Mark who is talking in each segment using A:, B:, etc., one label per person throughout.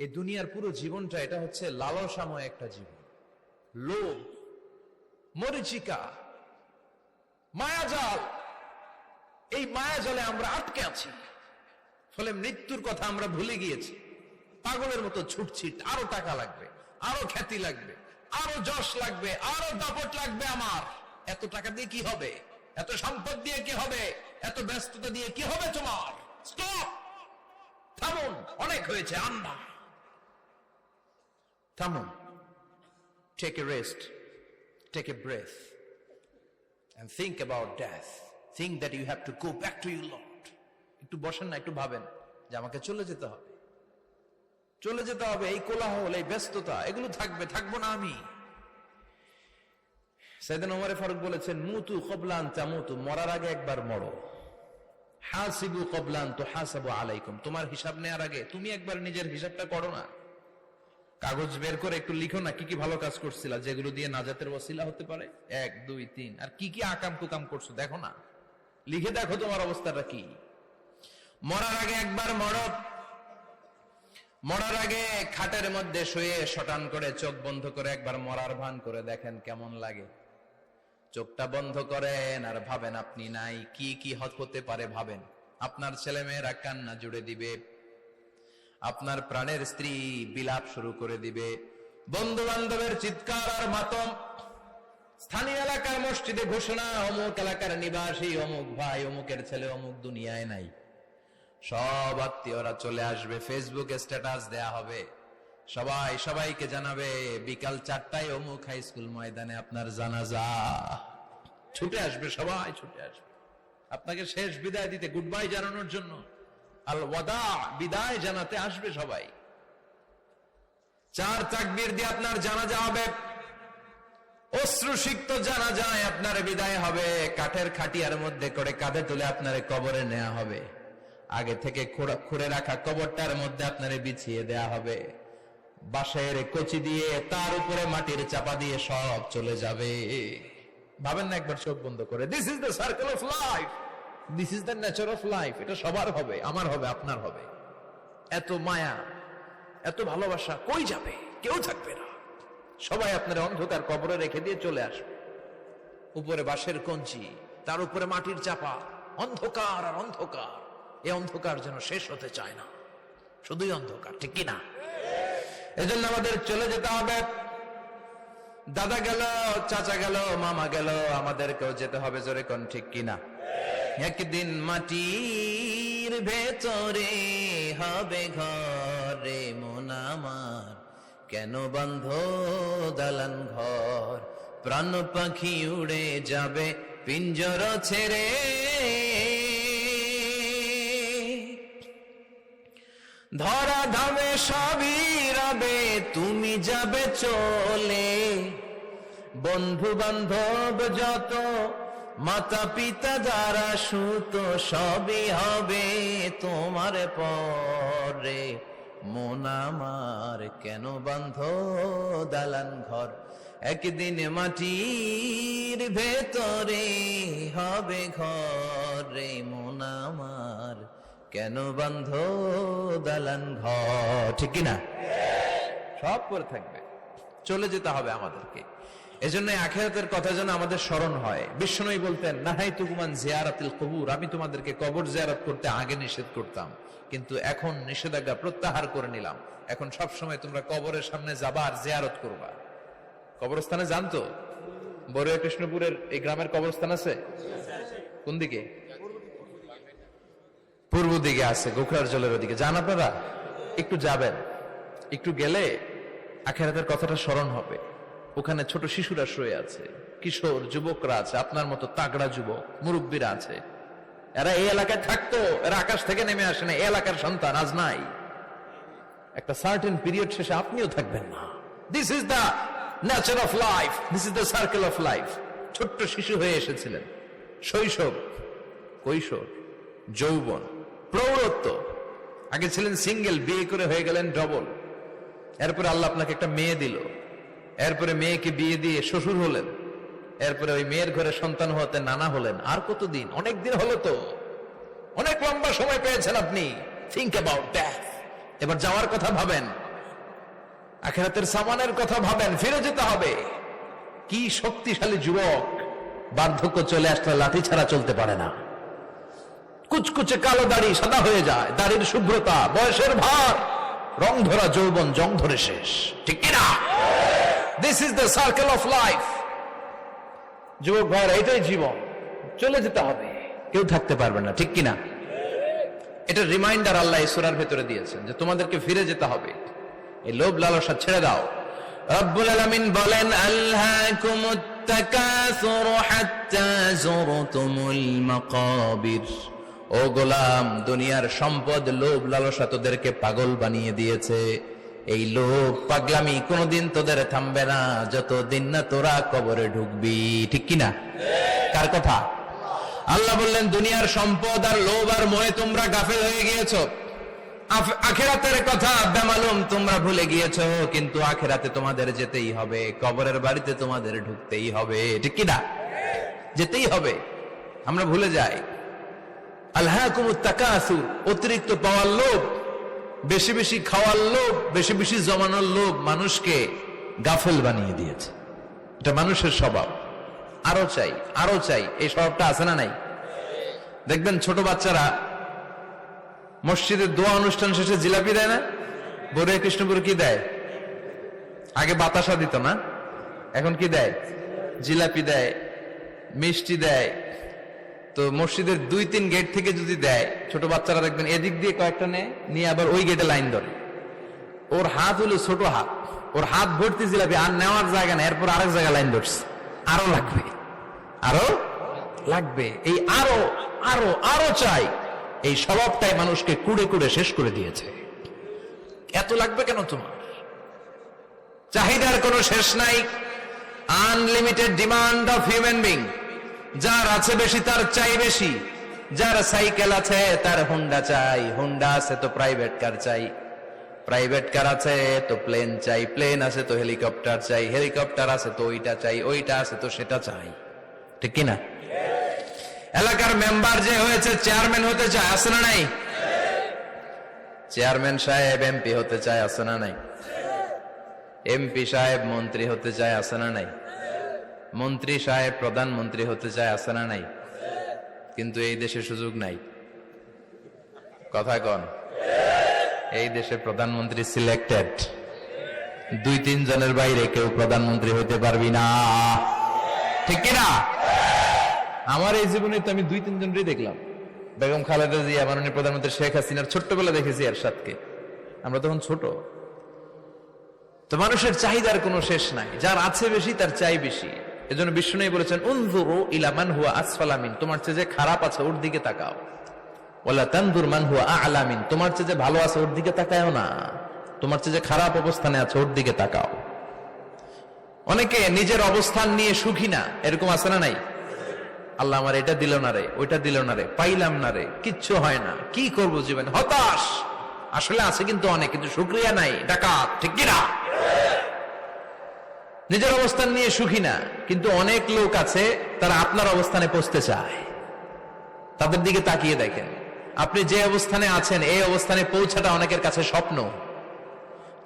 A: এই দুনিয়ার পুরো জীবনটা এটা হচ্ছে লালসাময় একটা জীবন, লোভ, মরিচিকা, মায়াজাল। এই মায়াজালে আমরা আটকে আছি, ফলে মৃত্যুর কথা আমরা ভুলে গিয়েছি। পাগলের মতো ছুটছি, আরো টাকা লাগবে, আরো খ্যাতি লাগবে, আরো যশ লাগবে, আরো দাপট লাগবে। আমার এত টাকা দিয়ে কি হবে? এত সম্পদ দিয়ে কি হবে? এত ব্যস্ততা দিয়ে কি হবে তোমার? স্টপ, থামুন, অনেক হয়েছে। আন্না, থামুন, take a rest, take a breath and think about death. Think that you have to go back to your Lord. একটু বসেন না, একটু ভাবেন যে আমাকে চলে যেতে হবে, চলে যেতে হবে। এই কোলাহল, এই ব্যস্ততা, এগুলো থাকবে, থাকবো না আমি। সাইয়েদনা ওমর ফারুক বলেছেন, মুতু ক্বাবলা আন তামুতু, মরার আগে একবার মরো। হাসিবু ক্বাবলা আন তুহাসাবু আলাইকুম, তোমার হিসাব নেওয়ার আগে তুমি একবার নিজের হিসাবটা করো না। কাগজ বের করে একটু লিখো না কি কি ভালো কাজ করছিলা, যেগুলো দিয়ে নাজাতের ওসিলা হতে পারে। 1 2 3, আর কি কি আকাম কুকাম করছো দেখো না, লিখে দেখো তোমার অবস্থাটা কি। মরার আগে একবার মরো। মরার আগে খাটের মধ্যে শুয়ে শটান করে চোখ বন্ধ করে একবার মরার ভান করে দেখেন কেমন লাগে। চোখটা বন্ধ করেন আর ভাবেন আপনি নাই, কি কি হতে পারে ভাবেন। আপনার ছেলে মেয়েরা কান্না জুড়ে দিবে, আপনার প্রাণের স্ত্রী বিলাপ শুরু করে দিবে, বন্ধু বান্ধবের চিৎকার আর মাতম, স্থানীয় এলাকার মসজিদে ঘোষণা, অমুক এলাকার নিবাসী অমুক ভাই, অমুকের ছেলে অমুক দুনিয়ায় নাই। সব আত্মীয়রা চলে আসবে, ফেসবুকে স্ট্যাটাস দেয়া হবে, সবাই সবাইকে জানাবে বিকাল 4টায় অমুক হাই স্কুল ময়দানে আপনার জানাজা। ছুটে আসবে, সবাই ছুটে আসবে আপনাকে শেষ বিদায় দিতে, গুড বাই জানানোর জন্য, আল ওয়াদা, বিদায় জানাতে আসবে সবাই। 4 তাকবীর দিয়ে আপনার জানাজা হবে, অশ্রুসিক্ত জানাজায় আপনার বিদায় হবে। কাঠের খাটিয়ার মধ্যে করে কাঁধে তুলে আপনার কবরে নেওয়া হবে। আগে থেকে খুঁড়ে রাখা কবরটার মধ্যে আপনারে বিছিয়ে দেয়া হবে। বাঁশের কচি দিয়ে তার উপরে মাটির চাপা দিয়ে সব চলে যাবে। ভাবেন না একবার চোখ বন্ধ করে, this is the circle of life, this is the nature of life. এটা সবার হবে, আমার হবে, আপনার হবে। এত মায়া, এত ভালোবাসা কই যাবে? কেউ থাকবে না, সবাই আপনার অন্ধকার কবরে রেখে দিয়ে চলে আসবে। উপরে বাঁশের কঞ্চি, তার উপরে মাটির চাপা, অন্ধকার আর অন্ধকার। এই অন্ধকার যেন শেষ হতে চায় না, শুধুই অন্ধকার, ঠিক কিনা? এজন্য আমাদের চলে যেতে হবে। দাদা গেল, চাচা গেল, মামা গেল, আমাদেরকেও যেতে হবে, জোরে কোন ঠিক কিনা? একদিন মাটির ভেতরে হবে ঘরে মন আমার, কেন বন্ধ দালান ঘর, প্রাণ পাখি উড়ে যাবে পিঞ্জর ছেড়ে। ধরা ধামে সবই রবে, তুমি যাবে চলে। বন্ধু বান্ধব যত, মাতা পিতা যারা সুত, সবই হবে তোমার পরে। মন আমার কেন বন্ধ দালান ঘর, একদিন মাটির ভেতরে হবে ঘরে মন আমার, কেন বন্ধ দালান ঘর, ঠিক কিনা? সব করে থাকবে, চলে যেতে হবে আমাদেরকে। এজন্য আখিরাতের কথা যেন আমাদের স্মরণ হয়। বিশ্বনবী বলতেন, নাহাইতুকুমান জিয়ারাতিল কবুর, আমি তোমাদেরকে কবর জিয়ারত করতে আগে নিষেধ করতাম, কিন্তু এখন নিষেধাজ্ঞা প্রত্যাহার করে নিলাম। এখন সব সময় তোমরা কবরের সামনে যাবা আর জিয়ারত করবা। কবরস্থানে জানতো বড়ুয়া কৃষ্ণপুরের এই গ্রামের কবরস্থান আছে কোন দিকে? পূর্ব দিকে আছে, গোখরার জলের ওদিকে। যান আপনারা, একটু যাবেন, একটু গেলে আখিরাতের কথাটা স্মরণ হবে। ওখানে ছোট শিশুরা শুয়ে আছে, কিশোর যুবকরা আছে, আপনার মতো তাগড়া যুবক মুরব্বীরা আছে। এরা এই এলাকায় থাকতো, এরা আকাশ থেকে নেমে আসে না, এই এলাকার সন্তান আজ নাই। একটা সার্টেন পিরিয়ড শেষে আপনিও থাকবেন না। This is the nature of life, this is the circle of life. ছোট্ট শিশু হয়ে এসেছিলেন, শৈশব, কৈশোর, যৌবন, প্রৌঢ়ত্ব। আগে ছিলেন সিঙ্গেল, বিয়ে করে হয়ে গেলেন ডবল। এরপরে আল্লাহ আপনাকে একটা মেয়ে দিল, এরপরে মেয়েকে বিয়ে দিয়ে শ্বশুর হলেন, এরপরে ওই মেয়ের ঘরে সন্তান হতে নানা হলেন। আর কতদিন? অনেক দিন হলো তো, অনেক লম্বা সময় পেয়েছেন আপনি। Think about that. এবার যাওয়ার কথা ভাবেন, আখিরাতের সামানের কথা ভাবেন, ফিরে যেতে হবে। কি শক্তিশালী যুবক, বার্ধক্য চলে আসলে লাঠি ছাড়া চলতে পারে না। কুচকুচে কালো দাড়ি সাদা হয়ে যায়, দাড়ির শুভ্রতা, বয়সের ভার, রং ধরা যৌবন জং ধরে শেষ, ঠিক কিনা? This is the circle of life. যুবক ভাইরা, এটাই জীবন, চলে যেতে হবে, কেউ থাকতে পারবে না, ঠিক কিনা? এটা রিমাইন্ডার আল্লাহ এই সূরার ভেতরে দিয়েছেন যে তোমাদেরকে ফিরে যেতে হবে, এই লোভ লালসা ছেড়ে দাও। রব্বুল আলামিন বলেন, আলহাকুমুত তাকাসুর হাত্তা যুরতুমুল মাকাবির। ও গোলাম, দুনিয়ার সম্পদ, লোভ লালসা তোদেরকে পাগল বানিয়ে দিয়েছে। এই লোভ পাগলামি কোনদিন তোদের থামবে না যতদিন না তোরা কবরে ঢুকবি, ঠিক কিনা? কার কথা? আল্লাহ বললেন, দুনিয়ার সম্পদ আর লোভ আর মোহে তোমরা গাফেল হয়ে গিয়েছো। আখিরাতের কথা বেমালুম তোমরা ভুলে গিয়েছো, কিন্তু আখিরাতে তোমাদের যেতেই হবে, কবরের বাড়িতে তোমাদের ঢুকতেই হবে, ঠিক কিনা? যেতেই হবে, আমরা ভুলে যাই। আলহাকুমুত তাকাসুর, অতিরিক্ত পাওয়ার লোভ, বেশি বেশি খাওয়ার লোভ, বেশি বেশি জমানোর লোভ মানুষকে গাফেল বানিয়ে দিয়েছে। এটা মানুষের স্বভাব, আরো চাই আরো চাই, এই স্বভাবটা আছে না নাই? দেখবেন ছোট বাচ্চারা মসজিদের দোয়া অনুষ্ঠান শেষে জিলাপি দেয় না? বড়ে কৃষ্ণপুর কি দেয়? আগে বাতাসা দিত না, এখন কি দেয়? জিলাপি দেয়, মিষ্টি দেয়। তো মসজিদের 2-3 গেট থেকে যদি দেয়, ছোট বাচ্চারা দেখবেন এদিক দিয়ে কয়েকটা নিয়ে আবার ওই গেটে লাইন ধরে। ওর হাত হলো ছোট হাত, ওর হাত ভর্তি জিলাপি, আর নেওয়ার জায়গা না, এরপর আরেক জায়গায় লাইন ধরছে, আরো লাগবে আরো লাগবে, এই আরো আরো আরো চাই, এই স্বভাবটাই মানুষকে কুড়ে কুড়ে শেষ করে দিয়েছে। এত লাগবে কেন তোমার? চাহিদার কোনো শেষ নাই, unlimited demand of human being. যার আছে বেশি তার চাই বেশি, যার সাইকেল আছে তার হুন্ডা চাই, হুন্ডা আছে তো প্রাইভেট কার চাই, প্রাইভেট কার আছে তো প্লেন চাই, প্লেন আছে তো হেলিকপ্টার চাই, হেলিকপ্টার আছে তো ওইটা চাই, ওইটা আছে তো সেটা চাই, ঠিক কিনা? এলাকার মেম্বার যে হয়েছে চেয়ারম্যান হতে চায়, আছে না নাই? চেয়ারম্যান সাহেব এমপি হতে চায়, আছে না নাই? এমপি সাহেব মন্ত্রী হতে চায়, আছে না নাই? মন্ত্রী সাহেব প্রধানমন্ত্রী হতে চায়, আছে না নাই? কিন্তু এই দেশে সুযোগ নাই, কথা কন। এই দেশে প্রধানমন্ত্রী সিলেক্টেড, 2-3 জনের বাইরে কেউ প্রধানমন্ত্রী হইতে পারবি না, ঠিক কিনা? আমার এই জীবনে তো আমি 2-3 জনই দেখলাম। বেগম খালেদা জিয়া, মাননীয় প্রধানমন্ত্রী শেখ হাসিনার ছোট্টবেলা দেখেছি এরশাদকে, আমরা তখন ছোট। তো মানুষের চাহিদার কোনো শেষ নাই, যার আছে বেশি তার চাই বেশি। এজন্য বিষ্ণু বলেছেন, উনজুরু ইলা মান হুয়া আসফালা মিন, তোমার চেয়ে যে খারাপ আছে ওর দিকে তাকাও। ওয়ালা তানজুর মান হুয়া আ'লা মিন, তোমার চেয়ে যে ভালো আছে ওর দিকে তাকায়ও না, তোমার চেয়ে যে খারাপ অবস্থানে আছে ওর দিকে তাকাও। অনেকে নিজের অবস্থান নিয়ে সুখী না, এরকম আছে না নাই? আল্লাহ আমার এটা দিল না রে, ওইটা দিল না রে, পাইলাম না রে, কিচ্ছু হয় না, কি করবো জীবনে, হতাশ। আসলে আছে কিন্তু অনেক, কিন্তু শুকরিয়া নাই, ডাকাত, ঠিক কিনা? নিজের অবস্থান নিয়ে সুখী না, কিন্তু অনেক লোক আছে তারা আপনার অবস্থানে পৌঁছতে চায়। তাদের দিকে তাকিয়ে দেখেন, আপনি যে অবস্থানে আছেন এই অবস্থানে পৌঁছাটা অনেকের কাছে স্বপ্ন।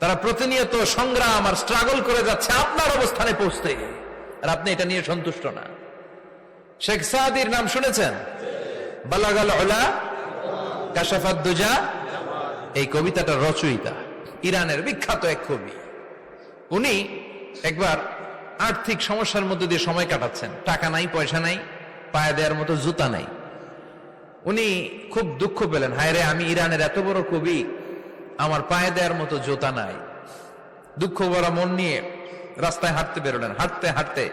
A: তারা প্রতিনিয়ত সংগ্রাম আর স্ট্রাগল করে যাচ্ছে আপনার অবস্থানে পৌঁছতে, আর আপনি এটা নিয়ে সন্তুষ্ট না। শেখ সাদির নাম শুনেছেন? বালাগাল উলা কাশাফাত দুজা, এই কবিতাটার রচয়িতা, ইরানের বিখ্যাত এক কবি। উনি একবার আর্থিক সমস্যার মধ্যে দিয়ে সময় কাটাচ্ছেন, টাকা নাই, পয়সা নাই, পায়ে দেওয়ার মতো জুতা নাই। উনি খুব দুঃখ পেলেন, হায় রে, আমি ইরানের এত বড় কবি, আমার পায়ে দেওয়ার মতো জুতা নাই। দুঃখ ভরা মন নিয়ে রাস্তায় হাঁটতে বেরোলেন। হাঁটতে হাঁটতে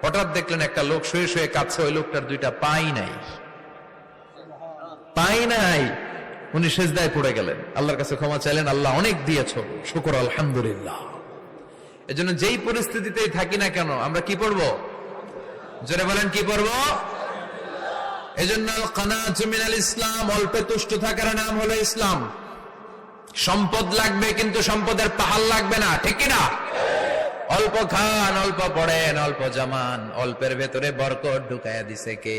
A: হঠাৎ দেখলেন একটা লোক শুয়ে শুয়ে কাঁদছে, ওই লোকটার 2টা পাই নাই, পাই নাই। উনি সেজদায় পড়ে গেলেন, আল্লাহর কাছে ক্ষমা চাইলেন, আল্লাহ অনেক দিয়েছো, শুকর আলহামদুলিল্লাহ। এজন্য যেই পরিস্থিতিতেই থাকি না কেন আমরা কি পড়বো? জোরে বলেন, কি পড়বো? এজন্য কানাতু মিনাল ইসলাম, অল্পে তুষ্ট থাকার নাম হলো ইসলাম। সম্পদ লাগবে কিন্তু সম্পদের পাহাড় লাগবে না, ঠিক কিনা? অল্প খান, অল্প পড়েন, অল্প জামান, অল্পের ভেতরে বরকত ঢুকায়া দিছে কে?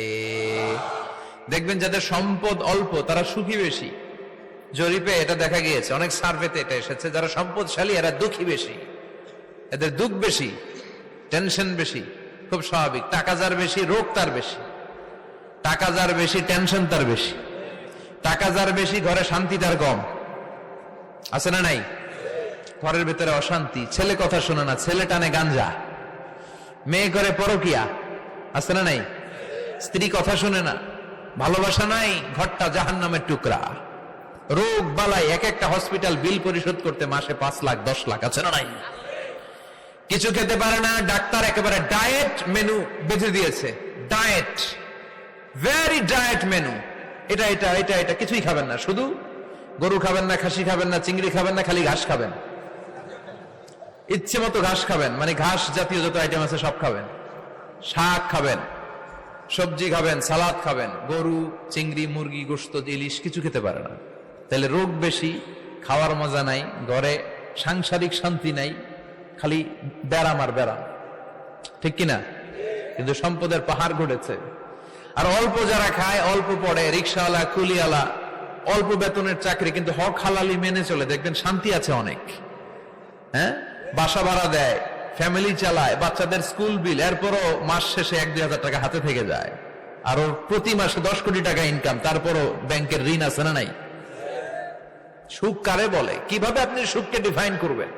A: দেখবেন যাদের সম্পদ অল্প তারা সুখী বেশি। জরিপে এটা দেখা গিয়েছে, অনেক সার্ভেতে এটা এসেছে, যারা সম্পদশালী এরা দুঃখী বেশি। এদের দুঃখ বেশি, টেনশন বেশি, খুব স্বাভাবিক। টাকা যার বেশি, রোগ তার বেশি। টাকা যার বেশি, টেনশন তার বেশি। টাকা যার বেশি, ঘরে শান্তি তার কম। আছে না নাই? ঘরের ভিতরে অশান্তি, ছেলে কথা শোনে না, ছেলে টানে গাঞ্জা, মেয়ে করে পরকিয়া। আছে না নাই? স্ত্রী কথা শুনে না, ভালোবাসা নাই, ঘরটা জাহান্নামের টুকরা। রোগ বালাই, এক একটা হসপিটাল বিল পরিশোধ করতে মাসে 5 লাখ 10 লাখ। আছে না নাই? কিছু খেতে পারে না, ডাক্তার একেবারে ডায়েট মেনু বেঁধে দিয়েছে। Diet, very diet menu. এটা এটা এটা এটা কিছুই খাবেন না, শুধু গরু খাবেন না, খাসি খাবেন না, চিংড়ি খাবেন না, খালি ঘাস খাবেন। ইচ্ছে মতো ঘাস খাবেন, মানে ঘাস জাতীয় যত আইটেম আছে সব খাবেন। শাক খাবেন, সবজি খাবেন, সালাদ খাবেন। গরু, চিংড়ি, মুরগি, গোশত, ইলিশ কিছু খেতে পারে না। তাহলে রোগ বেশি, খাওয়ার মজা নাই, ঘরে সাংসারিক শান্তি নাই, খালি ব্যারাম আর ব্যারাম। ঠিক কিনা? কিন্তু সম্পদের পাহাড় ঘটেছে। আর অল্প যারা খায়, অল্প পড়ে, রিক্সাওয়ালা, কুলিওয়ালা, অল্প বেতনের চাকরি, কিন্তু হক হালালি মেনে চলে, দেখবেন শান্তি আছে অনেক। হ্যাঁ, বাসা ভাড়া দেয়, ফ্যামিলি চালায়, বাচ্চাদের স্কুল বিল, এরপরও মাস শেষে 1-2 হাজার টাকা হাতে থেকে যায়। আর ওর প্রতি মাসে 10 কোটি টাকা ইনকাম, তারপরও ব্যাংকের ঋণ আছে না নাই? সুখ কারে বলে? কিভাবে আপনি সুখকে ডিফাইন করবেন?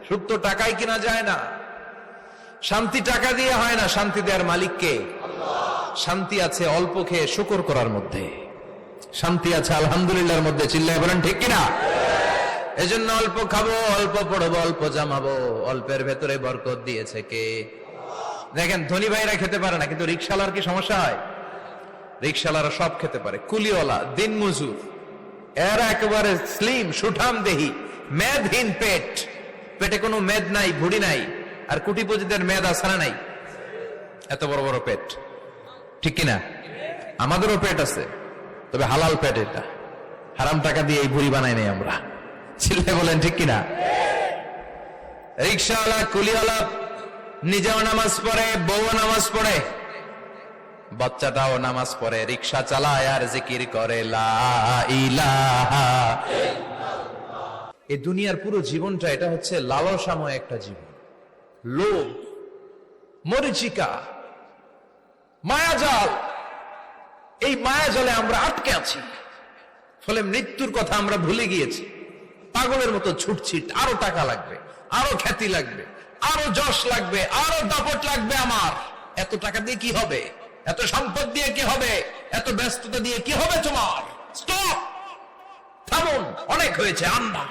A: সুখ তো টাকায় কিনা যায় না। শান্তি টাকা দিয়ে হয় না, শান্তি দেওয়ার মালিক কে? শান্তি আছে অল্প খেয়ে শুকর করার মধ্যে, শান্তি আছে আলহামদুলিল্লাহর মধ্যে। চিল্লায় বলেন ঠিক কিনা? এজন্য অল্প খাবো, অল্প পড়বো, অল্প জামাবো, অল্পের ভেতরে বরকত দিয়েছে কে? দেখেন, ধনী ভাইরা খেতে পারে না, কিন্তু রিক্সাওয়ালার কি সমস্যা হয়? রিক্সাওয়ালারা সব খেতে পারে। কুলিওয়ালা, দিন মজুর, এরা একেবারে স্লিম, সুঠাম দেহি, মেদহীন পেট, পেটে কোনো মেদ নাই, ভুড়ি নাই। আর কোটিপতিদের মেদ আছে না নাই? এত বড় বড় পেট। ঠিক কিনা? আমাদেরও পেট আছে, তবে হালাল পেট। এটা হারাম টাকা দিয়ে এই ভুড়ি বানাই নাই আমরা। ছেলে বলেন ঠিক কিনা? রিক্সাওয়ালা, কুলিওয়ালা নিজেও নামাজ পড়ে, বউ নামাজ পড়ে, বাচ্চাটাও নামাজ পড়ে, রিক্সা চালায় আর জিকির করে লা ইলাহা ইল্লাল্লাহ। এই দুনিয়ার পুরো জীবনটা এটা হচ্ছে লালসাময় একটা জীবন। লোভ, মরিচিকা, মায়াজাল। এই মায়াজালে আমরা আটকে আছি, ফলে মৃত্যুর কথা আমরা ভুলে গিয়েছি। পাগলের মতো ছুটছি, আরো টাকা লাগবে, আরো খ্যাতি লাগবে, আরো যশ লাগবে, আরো দাপট লাগবে আমার। এত টাকা দিয়ে কি হবে? এত সম্পদ দিয়ে কি হবে? এত ব্যস্ততা দিয়ে কি হবে তোমার? স্টপ, থামুন, অনেক হয়েছে, আন্না,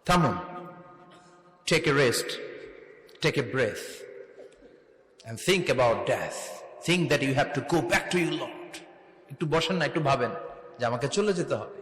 A: থামুন। Take a rest, take a breath and think about death. Think that you have to go back to your Lord. একটু বসেন না, একটু ভাবেন যে আমাকে চলে যেতে হবে।